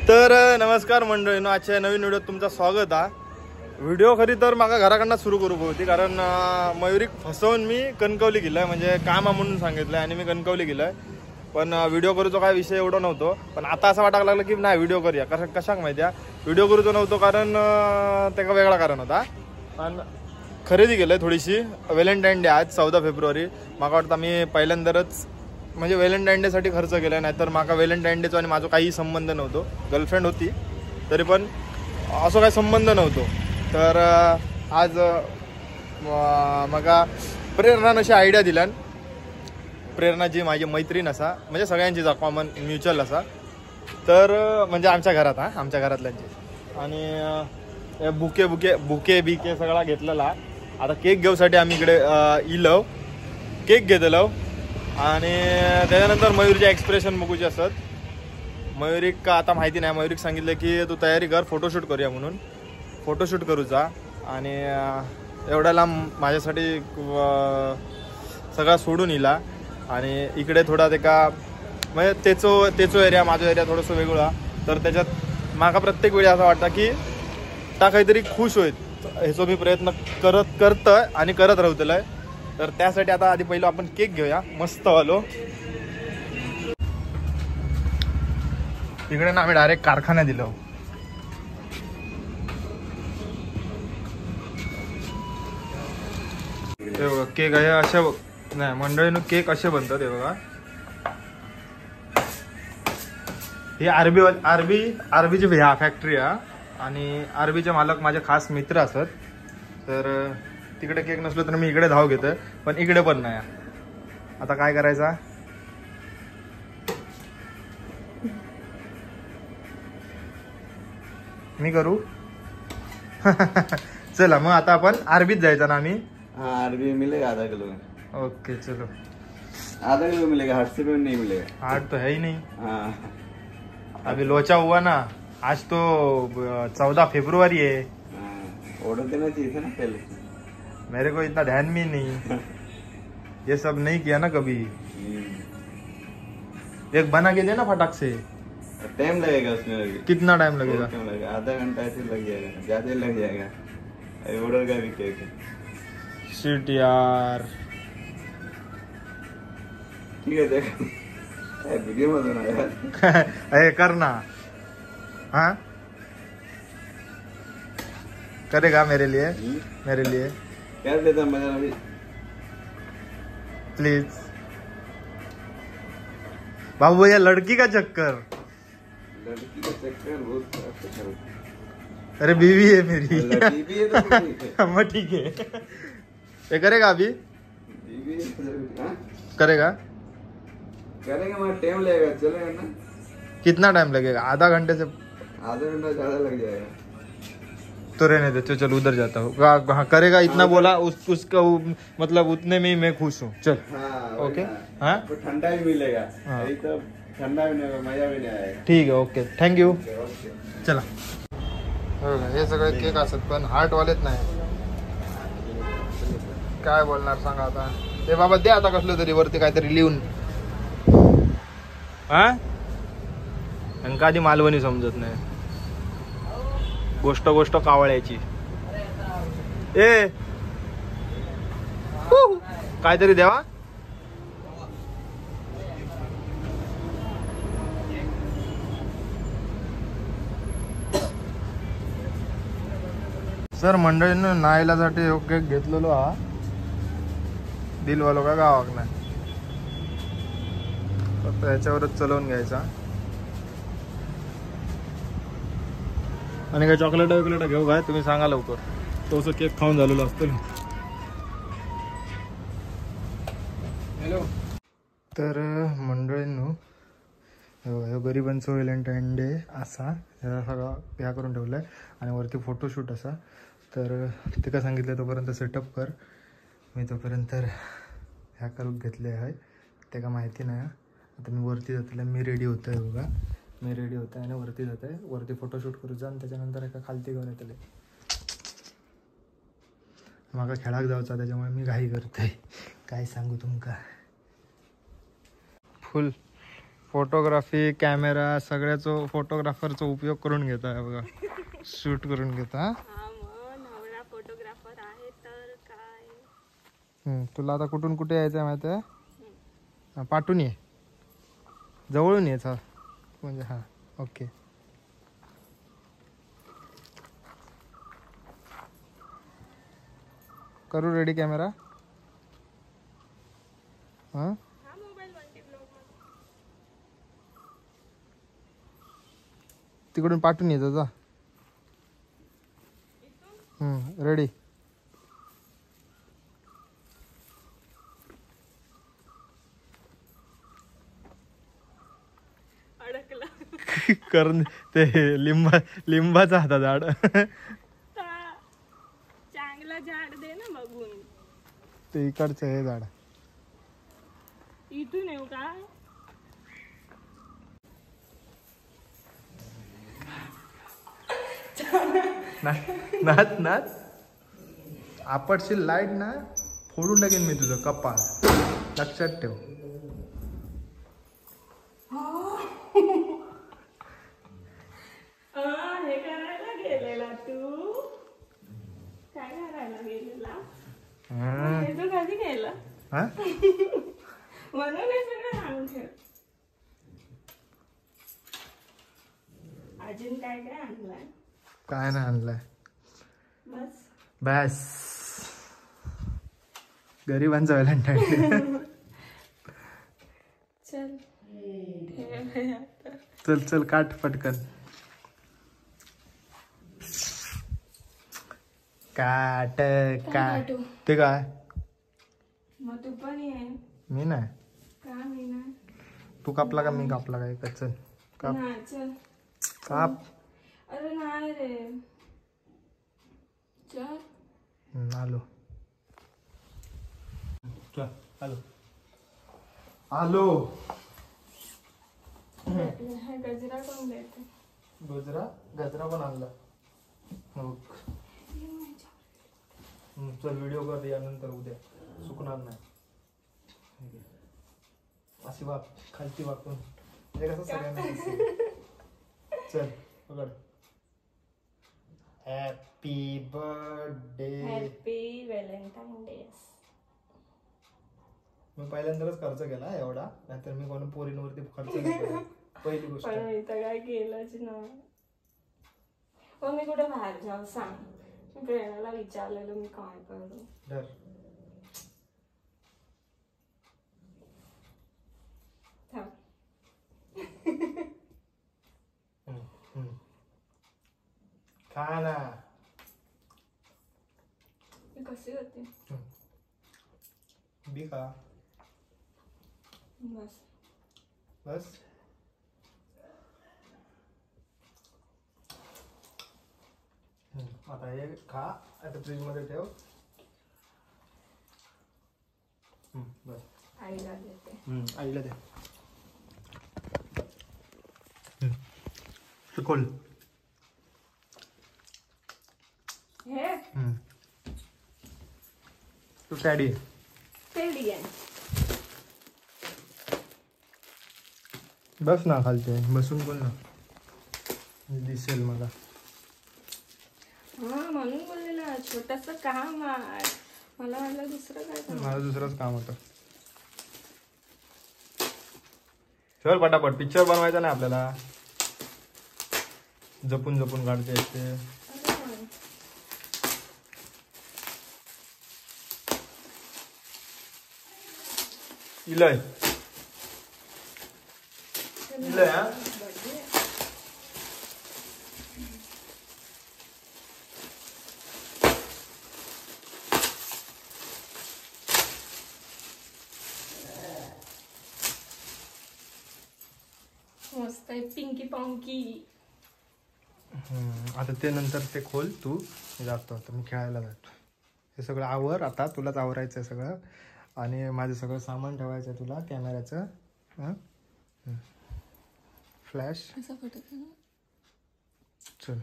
तर नमस्कार मंडळींनो, आजच्या नवीन व्हिडिओत तुमचं स्वागत आहे. व्हिडिओ खरी तर मागा घराकडनं सुरू करू होती, कारण मयुरीक फसवून मी कणकवली गेलोय, म्हणजे काम म्हणून सांगितलंय आणि मी कणकवली गेलोय. पण व्हिडिओ करूचो काय विषय एवढा नव्हतो, पण आता असं वाटायला लागलं की नाही व्हिडिओ करूया. कशाक माहिती आहे, व्हिडिओ करूचो नव्हतो कारण त्याचा वेगळा कारण होता. पण खरेदी केलंय थोडीशी. व्हॅलेंटाईन डे आज 14 फेब्रुवारी. मला वाटतं मी पहिल्यांदाच म्हणजे व्हॅलेंटाईन डेसाठी खर्च केला, नाही तर माका व्हॅलेंटाईन डेचा आणि माझा काही संबंध नव्हतो. गर्लफ्रेंड होती तरी पण असं काही संबंध नव्हतो. तर आज मका प्रेरणानं अशी आयडिया दिल्यान. प्रेरणा जी माझी मैत्रीण असा, म्हणजे सगळ्यांचीच कॉमन म्युच्युअल असा, तर म्हणजे आमच्या घरात आमच्या घरातल्यांची. आणि बुके बिके सगळा घेतलेला. आता केक घेऊसाठी आम्ही इकडे इलव केक घेतलो आणि त्याच्यानंतर मयूरचे एक्सप्रेशन बघूचे असत. मयूरिक का आता माहिती नाही, मयूरिक सांगितलं की तू तयारी कर, फोटोशूट करूया म्हणून. फोटोशूट करूचा आणि एवढ्याला माझ्यासाठी सगळा सोडून इला. आणि इकडे थोडा ते का म्हणजे तेचो एरिया माझा एरिया थोडंसं वेगळा. तर त्याच्यात माका प्रत्येक वेळी असं वाटतं की ता काहीतरी खुश होईल, ह्याचा मी प्रयत्न करतोय आणि करत राहतलोय. तर त्यासाठी आता आधी पहिलं आपण केक घेऊया मस्त वालो. तिकडे ना आम्ही डायरेक्ट कारखान्यात दिलो. ते बघा केक आहे अशा नाही मंडळीनं केक असे बनतात. हे बघा, ही आरबीची ह्या फॅक्टरी आहे आणि आरबीचे मालक माझे खास मित्र असत. तर तिकडे केक नसलो तर मी इकडे धाव घेतोय, पण इकडे पण नाही. आता काय करायचा, मी करू. चला मग आता आपण आरबीत जायचं ना आम्ही. आरबी मिलेगा आधा किलो. ओके चलो, आधा किलो मिलेगा, 8 से भी नहीं मिलेगा. 8 तो है ही नहीं. हाँ अभी लोचा हुआ ना, आज तो 14 फेब्रुआरी है. ऑर्डर देना चाहिए था ना पहले. मेरे को इतना ध्यान भी नहीं, ये सब नहीं किया ना कभी. एक बना के देना फटाक से. टाइम लगेगा उसमें. कितना टाइम लगेगा? आधा घंटा ऐसे लग जाएगा, ज्यादा लग जाएगा. ऑर्डर का भी केक है. शिट यार. ठीक है देख, वीडियो मत बना यार. अरे करना. हाँ करेगा मेरे लिए. मेरे लिए क्या देता मजा अभी प्लीज. बाबू भैया लड़की का चक्कर. लड़की का चक्कर बहुत चक्कर. अरे बीवी है मेरी. बीवी है तो मत ठीक है. ये करेगा अभी? बीवी है. करेगा मगर टाइम लगेगा. चलेगा ना. कितना टाइम लगेगा? आधा घंटे से. आधा घंटा ज्यादा लग जाएगा. तो रहने दे, चल उधर जाता हूँ. हाँ करेगा इतना बोला, उसका मतलब उतने में ही मैं खुश हूँ. चल. हाँ ओके. हाँ ठंडा भी मिलेगा. हाँ. तो ठंडा भी नहीं, मजा भी नहीं आएगा. ठीक आहे. Okay thank you. ओके. चला. हे सगळे केक असत पण हार्टवालेच नाही. काय बोलणार सांगा आता. ते बाबा दे आता कसलं तरी वरती काहीतरी लिहून. हा आधी मालवणी समजत नाही. गोष्ट कावळ्याची. ए काहीतरी द्यावा. सर मंडळीनं नाईलासाठी केक घेतलेलो हा. दिलवालो का गावाक नाही, फक्त ह्याच्यावरच चलवून घ्यायचा. आणि काय चॉकलेट घेऊ काय तुम्ही सांगा लवकर. तोच केक खाऊन झालेलो असतो. हॅलो. तर मंडळींनो गरिबांचं व्हॅलेंटाईन डे असा सगळा ह्या करून ठेवलाय आणि वरती फोटोशूट असा. तर ते काय सांगितलं तोपर्यंत सेटअप कर. मी तोपर्यंत ह्या करून घेतले आहे. ते का माहिती नाही. आता मी वरती जातले, मी रेडी होतो आहे बघा. मी रेडी होत आहे आणि वरती जात आहे. वरती फोटोशूट करूचा आणि त्याच्यानंतर एका खालती घेऊन येतले. माका खेळाक जाऊचा, त्याच्यामुळे मी घाई करते. काय सांगू तुमका. फुल फोटोग्राफी कॅमेरा सगळ्याचो फोटोग्राफरचा उपयोग करून घेता आहे बघा. शूट करून घेता. हा मग नवरा फोटोग्राफर आहे तर काय. तुला आता कुठून कुठे यायचं आहे माहिती आहे? पाठवून ये, जवळून ये म्हणजे. हा ओके. करू रेडी कॅमेरा. हा हा मोबाईल वरती ब्लॉग तिकडून पाठवून येतो जा. रेडी. अडकला. करून ते लिंबाचा हाता झाड. चांगला झाड दे ना बघून. ते इकडचं हे झाड. इथून येऊ का? नाच नाच. आपटशील लाईट ना फोडून टाकेन मी तुझं कपाळ. लक्षात ठेव. हे करायला गेलेला तू. काय करायला गेलेला? हे तू कधी केलं? म्हणून हे सगळं सांगून ठेव. अजून काय काय आणलंय? काय नाही आणलंय. बस बस. गरिबांचा व्हॅलेंटाईन. चल चल चल काट पटकन. काट काट. ते काय? मग तू पण ये. मी नाही. का मी ना? तू कापला का मी कापला काय? का चल काप. नाही चल काप. अरे नाही रे. चल आलो. चल आलो. आलो. हा गजरा कोण देते? गजरा पण आणला. चल व्हिडिओ कर यानंतर उद्या. सुकणार नाही. अशी वाक खालती वाकून म्हणजे कसं सगळ्यांना दिसेल. चल पकड. Happy birthday. Happy Valentine day. मी पहिल्यांदाच खर्च केला एवढा. नाहीतर मी कोणा पोरींवरती खर्च नाही केला. पहिली गोष्ट. पण इथं काय केलंच ना. मग मी कुठे बाहेर जाऊ सांग. मी प्रेरणाला विचारलेलं मी काय करू. डर. खा ना. मी कशी होते? बी खा. बस बस. आता हे खा. आता फ्रीज मध्ये ठेव. बस. आईला देते. आईला दे. खोल. हे तू सॅडी. तेडी आहे. बस ना खालते. बसून बोल ना. दिसेल मला. हा म्हणून बोललेला छोटस काम आहे. मला वाटलं दुसरं काय काम. मला दुसरंच काम होतं. चल पटापट. पिक्चर बनवायचा नाही आपल्याला. जपून जपून काढते असते. इलय इलय. हा मस्त आहे. पिंकी पॉंकी. आता ते नंतर ते खोल तू. जातो आता मी खेळायला जातो. हे सगळं आवर. आता तुलाच आवरायचं आहे सगळं. आणि माझं सगळं सामान ठेवायचं आहे तुला. कॅमेऱ्याचं फ्लॅश. असं फटक चल